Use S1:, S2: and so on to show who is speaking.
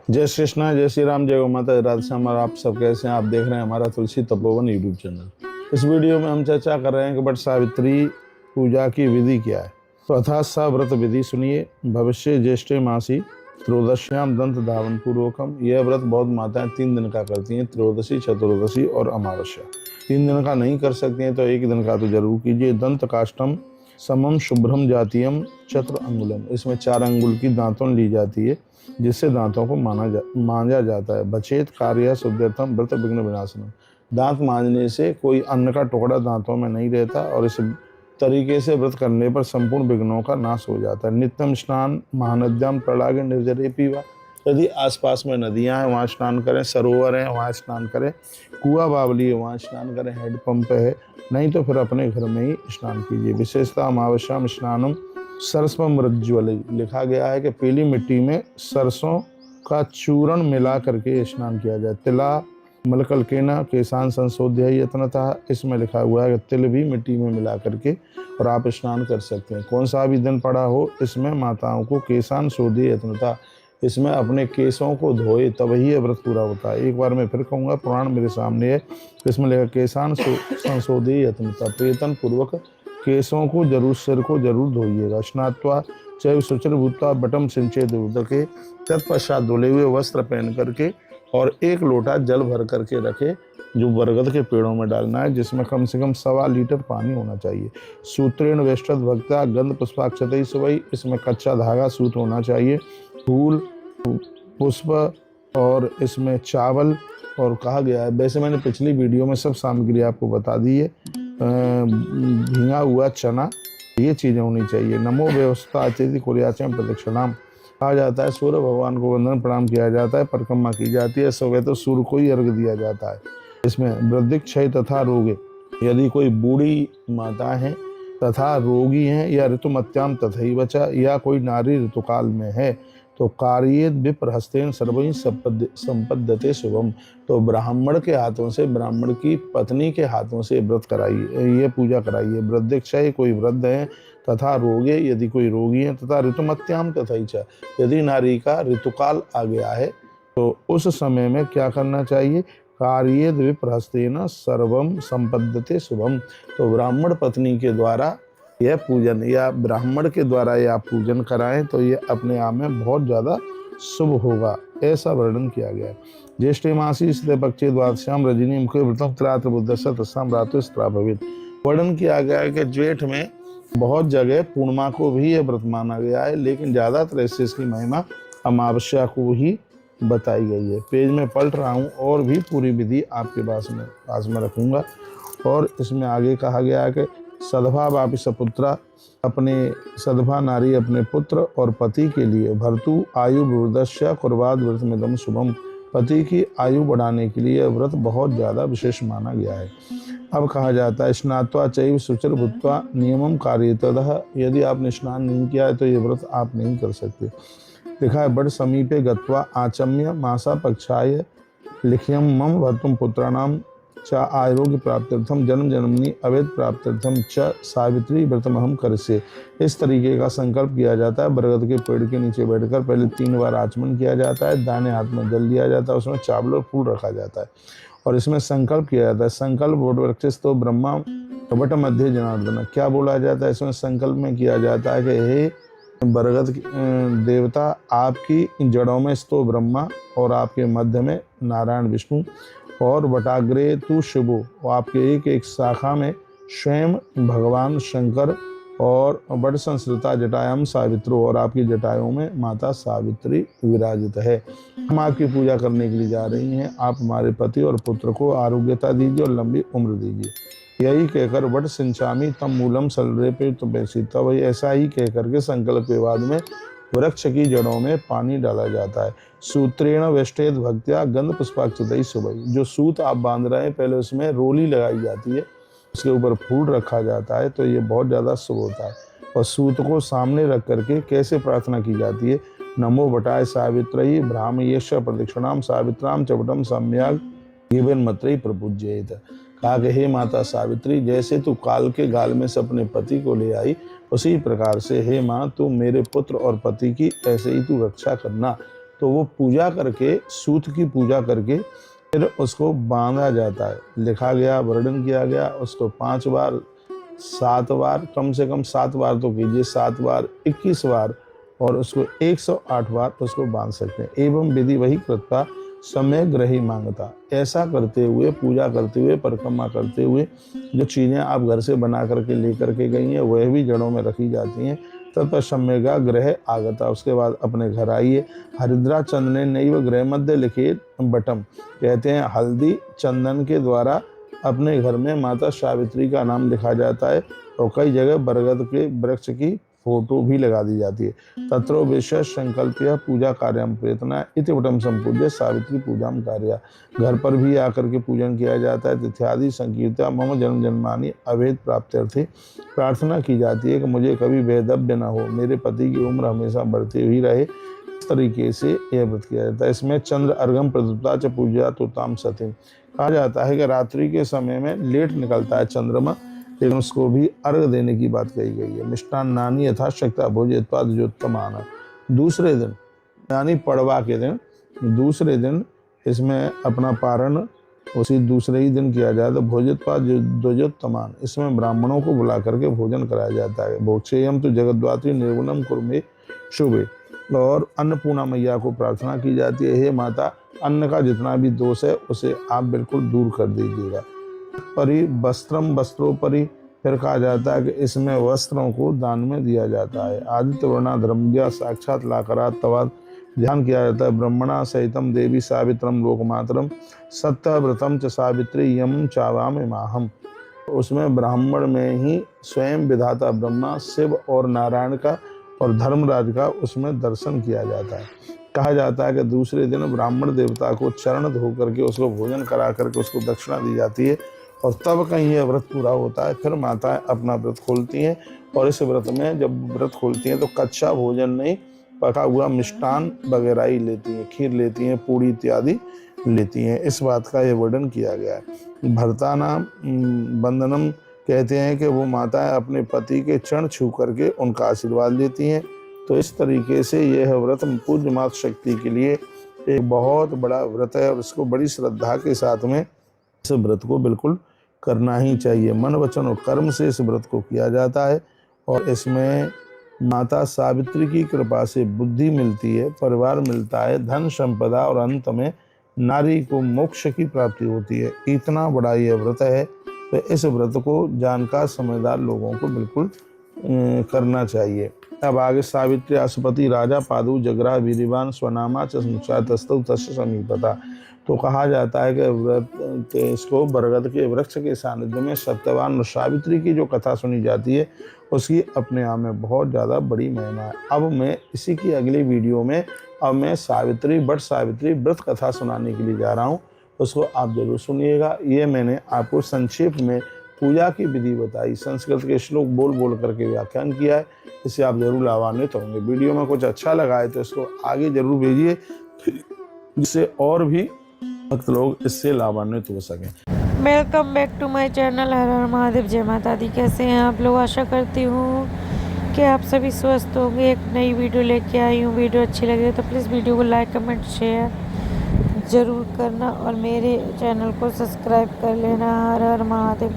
S1: जय श्री कृष्णा, जय श्री राम, जय गौ माता, राधे श्याम। और आप सब कैसे हैं? आप देख रहे हैं हमारा तुलसी तपोवन यूट्यूब चैनल। इस वीडियो में हम चर्चा कर रहे हैं कि वट सावित्री पूजा की विधि क्या है। तो अथा सा व्रत विधि सुनिए। भविष्य ज्येष्ठे मासी त्रयोदश्याम दंत धावन पूर्वकम। यह व्रत बहुत माताएं 3 दिन का करती हैं, त्रयोदशी, चतुर्दशी और अमावस्या। 3 दिन का नहीं कर सकती हैं तो 1 दिन का तो जरूर कीजिए। दंत काष्टम समम शुभ्रम जातीयम चतुर अंगुलम। इसमें 4 अंगुल की दांतों ली जाती है जिससे दांतों को मांजा जाता है। बचेत कार्य शुद्धतम व्रत विघ्न विनाशनम। दांत मांजने से कोई अन्न का टुकड़ा दांतों में नहीं रहता और इस तरीके से व्रत करने पर संपूर्ण विघ्नों का नाश हो जाता है। नित्यम स्नान महानद्याम प्रलागे निर्जरे पीवा। यदि आसपास में नदियां हैं वहाँ स्नान करें, सरोवर है वहाँ स्नान करें, कुआ बावली है वहाँ स्नान करें, हैंडपंप है, नहीं तो फिर अपने घर में ही स्नान कीजिए। विशेषता अमावस्याम स्नानम सरसम रज्ज्वल। लिखा गया है कि पीली मिट्टी में सरसों का चूर्ण मिला करके स्नान किया जाए। तिला मलकलकेना केसान संशोध्य यत्नतः। इसमें लिखा हुआ है कि तिल भी मिट्टी में मिला करके और आप स्नान कर सकते हैं। कौन सा भी दिन पड़ा हो, इसमें माताओं को केसान शोध्य यत्नतः, इसमें अपने केसों को धोए तब ही यह व्रत पूरा होता है। एक बार मैं फिर कहूँगा, पुराण मेरे सामने है, इसमें लिखा केसान संशोध्य यत्नतः। प्रयत्न पूर्वक केसों को जरूर, सिर को जरूर धोइएगा। स्नात्वा चैव शुचिर भूत्वा बटम सिंचेत उदके। तत्पश्चात धुले हुए वस्त्र पहन करके और 1 लोटा जल भर करके रखे, जो बरगद के पेड़ों में डालना है, जिसमें कम से कम 1.25 लीटर पानी होना चाहिए। सूत्रेण वेष्टत भक्ता गंध पुष्पाक्षतई सुवई। इसमें कच्चा धागा सूत होना चाहिए, फूल, पुष्प और इसमें चावल और कहा गया है। वैसे मैंने पिछली वीडियो में सब सामग्री आपको बता दी है। भींगा हुआ चना, ये चीजें होनी चाहिए। नमो व्यवस्था अतिथि कुर्याचम प्रदक्षिणाम। कहा जाता है सूर्य भगवान को वंदन प्रणाम किया जाता है, परिक्रमा की जाती है, सुबह तो सूर्य को ही अर्घ दिया जाता है। इसमें वृद्धिक क्षय तथा रोगे। यदि कोई बूढ़ी माता है तथा रोगी हैं या ऋतुमत्याम तथई बचा, या कोई नारी ऋतुकाल में है तो कार्ये विप्र हस्तेन सर्वई संपद्यते शुभम। तो ब्राह्मण के हाथों से, ब्राह्मण की पत्नी के हाथों से व्रत कराइए, ये पूजा कराइए। वृद्धक्षय, कोई वृद्ध है, तथा रोगे, यदि कोई रोगी है, तथा ऋतुमत्याम तथैच, यदि नारी का ऋतुकाल आ गया है तो उस समय में क्या करना चाहिए? कार्ये विप्र हस्तेन सर्वम संपद्यते शुभम। तो ब्राह्मण पत्नी के द्वारा यह पूजन, या ब्राह्मण के द्वारा यह पूजन कराएं तो ये अपने आप में बहुत ज़्यादा शुभ होगा, ऐसा वर्णन किया गया है। ज्येष्ठ मासी स्थित पक्षे द्वादश्याम रजनी मुखे व्रतम त्रात्र बुद्धस्ස तस्साम रात्रिस्त्रा भवेत्। वर्णन किया गया है कि ज्येष्ठ में बहुत जगह पूर्णिमा को भी यह व्रत माना गया है, लेकिन ज़्यादातर इससे इसकी महिमा अमावस्या को ही बताई गई है। पेज में पलट रहा हूँ और भी पूरी विधि आपके पास में रखूँगा। और इसमें आगे कहा गया है कि सदभा वापि सपुत्रा, अपने सदभा नारी अपने पुत्र और पति के लिए भर्तु आयु वृद्धस्य कुर्वाद व्रतमिदं शुभम। पति की आयु बढ़ाने के लिए व्रत बहुत ज़्यादा विशेष माना गया है। अब कहा जाता है स्नात्वा चैव शुचिर भूत्वा नियमम कार्यतः। यदि आपने स्नान नहीं किया है तो ये व्रत आप नहीं कर सकते। लिखा है बड़ समीपे गत्वा आचम्य मासा पक्षाय लिख्यम मम भर्तुम पुत्राणाम च आरोग्य प्राप्त्यर्थम जन्म जन्मनि अवैध प्राप्त्यर्थम च सावित्री व्रतमहम करसे। इस तरीके का संकल्प किया जाता है। बरगद के पेड़ के नीचे बैठकर पहले 3 बार आचमन किया जाता है, दाहिने हाथ में जल लिया जाता है, उसमें चावल और फूल रखा जाता है और इसमें संकल्प किया जाता है। संकल्प वटवृक्षस्थो तो ब्रह्मा वट मध्य जनार्दन। क्या बोला जाता है इसमें? संकल्प में किया जाता है कि हे बरगद देवता, आपकी जड़ों में स्तो ब्रह्मा और आपके मध्य में नारायण विष्णु और वटाग्रे तू शिवो, आपके एक एक शाखा में स्वयं भगवान शंकर और वट संस्कृता जटायाम सावित्रो, और आपकी जटाओं में माता सावित्री विराजित है। हम आपकी पूजा करने के लिए जा रही हैं। आप हमारे पति और पुत्र को आरोग्यता दीजिए और लंबी उम्र दीजिए। यही कहकर वट सिंचामी तम मूलम सलरे पे तो बैसीता। वही ऐसा ही कहकर के संकल्प के बाद में वृक्ष की जड़ों में पानी डाला जाता है। सूत्रेण वेष्टेत भक्त्या गंध पुष्पाक्षतई सुबई। जो सूत आप बांध रहे हैं, पहले उसमें रोली लगाई जाती है, उसके ऊपर फूल रखा जाता है, तो ये बहुत ज़्यादा शुभ होता है। और सूत को सामने रख करके कैसे प्रार्थना की जाती है? नमो वटाय सावित्री ब्राह्मयेश प्रदक्षिणाम सावित्राम चपटम सम्यक जीवन मत्रई प्रपूज्येत। कहा कि हे माता सावित्री, जैसे तू काल के गाल में से अपने पति को ले आई, उसी प्रकार से हे माँ, तू मेरे पुत्र और पति की ऐसे ही तू रक्षा करना। तो वो पूजा करके, सूत की पूजा करके फिर उसको बांधा जाता है। लिखा गया, वर्णन किया गया, उसको 5 बार, 7 बार, कम से कम 7 बार तो कीजिए, 7 बार, 21 बार, और उसको 108 बार उसको बांध सकते हैं। एवं विधि वही कृत्वा समय ग्रही मांगता। ऐसा करते हुए, पूजा करते हुए, परिक्रमा करते हुए, जो चीज़ें आप घर से बना करके लेकर के गई हैं वह भी जड़ों में रखी जाती हैं। तत्सम्यगा ग्रह आगता, उसके बाद अपने घर आइए। हरिद्रा चंदने नैव गृह मध्य लिखे बटम, कहते हैं हल्दी चंदन के द्वारा अपने घर में माता सावित्री का नाम लिखा जाता है, और कई जगह बरगद के वृक्ष की फोटो भी लगा दी जाती है। तत्रो विशेष संकल्प पूजा कार्याम प्रयत्न इति वटम संपूज्य सावित्री पूजाम कार्या। घर पर भी आकर के पूजन किया जाता है। तिथ्यादि संकीर्त्या मम जन्म जन्मानि अभेद प्राप्त्यर्थे प्रार्थना की जाती है कि मुझे कभी वैधव्य न हो, मेरे पति की उम्र हमेशा बढ़ती हुई रहे। इस तरीके से यह व्रत किया जाता है। इसमें चंद्र अर्घम प्रदुप्ता च पूजा तो ताम सती, कहा जाता है कि रात्रि के समय में लेट निकलता है चंद्रमा, लेकिन उसको भी अर्घ देने की बात कही गई है। मिष्टान नानी यथाशक्ता भोज्यत्वाद जोत्तमान। दूसरे दिन यानी पड़वा के दिन, दूसरे दिन इसमें अपना पारण उसी दूसरे ही दिन किया जाता है। भोज्यत्वाद द्वजोत्तमान, इसमें ब्राह्मणों को बुला करके भोजन कराया जाता है। भोक्षेयम तो जगद्धात्री निर्गुणम कुर्मे शुभे, और अन्नपूर्णा मैया को प्रार्थना की जाती है, हे माता अन्न का जितना भी दोष है उसे आप बिल्कुल दूर कर दीजिएगा। परि वस्त्रम वस्त्रोपरि, फिर कहा जाता है कि इसमें वस्त्रों को दान में दिया जाता है। आदित्य वर्णा धर्मज्ञा साक्षात लाकरात तवाद, ध्यान किया जाता है। ब्रह्मणा सहितम देवी सावित्रम लोकमातरम सत्यव्रतम च सावित्री यम चावाम माहम, उसमें ब्राह्मण में ही स्वयं विधाता ब्रह्मा, शिव और नारायण का और धर्मराज का उसमें दर्शन किया जाता है। कहा जाता है कि दूसरे दिन ब्राह्मण देवता को चरण धो करके उसको भोजन करा करके उसको दक्षिणा दी जाती है, और तब कहीं यह व्रत पूरा होता है। फिर माताएं अपना व्रत खोलती हैं, और इस व्रत में जब व्रत खोलती हैं तो कच्चा भोजन नहीं, पका हुआ मिष्टान वगैरह ही लेती हैं, खीर लेती हैं, पूड़ी इत्यादि लेती हैं। इस बात का यह वर्णन किया गया है। भर्तानाम बंधनम, कहते हैं कि वो माताएं अपने पति के चरण छू करके उनका आशीर्वाद लेती हैं। तो इस तरीके से यह व्रत पूज्य माता शक्ति के लिए एक बहुत बड़ा व्रत है, और इसको बड़ी श्रद्धा के साथ में इस व्रत को बिल्कुल करना ही चाहिए। मन वचन और कर्म से इस व्रत को किया जाता है, और इसमें माता सावित्री की कृपा से बुद्धि मिलती है, परिवार मिलता है, धन संपदा, और अंत में नारी को मोक्ष की प्राप्ति होती है। इतना बड़ा यह व्रत है, तो इस व्रत को जानकार समझदार लोगों को बिल्कुल करना चाहिए। अब आगे सावित्री आसुपति राजा पादु जगरा वीरवान स्वनामा चतस्तु तस् समीपता, तो कहा जाता है कि व्रत इसको बरगद के वृक्ष के सानिध्य में सत्यवान और सावित्री की जो कथा सुनी जाती है उसकी अपने आप में बहुत ज़्यादा बड़ी महिमा है। अब मैं इसी की अगली वीडियो में अब मैं सावित्री बट सावित्री व्रत कथा सुनाने के लिए जा रहा हूँ, उसको आप जरूर सुनिएगा। ये मैंने आपको संक्षेप में पूजा की विधि बताई, संस्कृत के श्लोक बोल बोल करके व्याख्यान किया है, इससे आप जरूर लाभान्वित होंगे। वीडियो में कुछ अच्छा लगा है तो इसको आगे जरूर भेजिए, जिससे और भी भक्त लोग इससे लाभान्वित हो सकें।
S2: Welcome back to my channel हर हर महादेव, जय माता दी। कैसे हैं आप लोग? आशा करती हूँ कि आप सभी स्वस्थ होंगे। एक नई वीडियो लेके आई हूँ। वीडियो अच्छी लगे तो प्लीज़ वीडियो को लाइक कमेंट शेयर ज़रूर करना, और मेरे चैनल को सब्सक्राइब कर लेना। हर हर महादेव।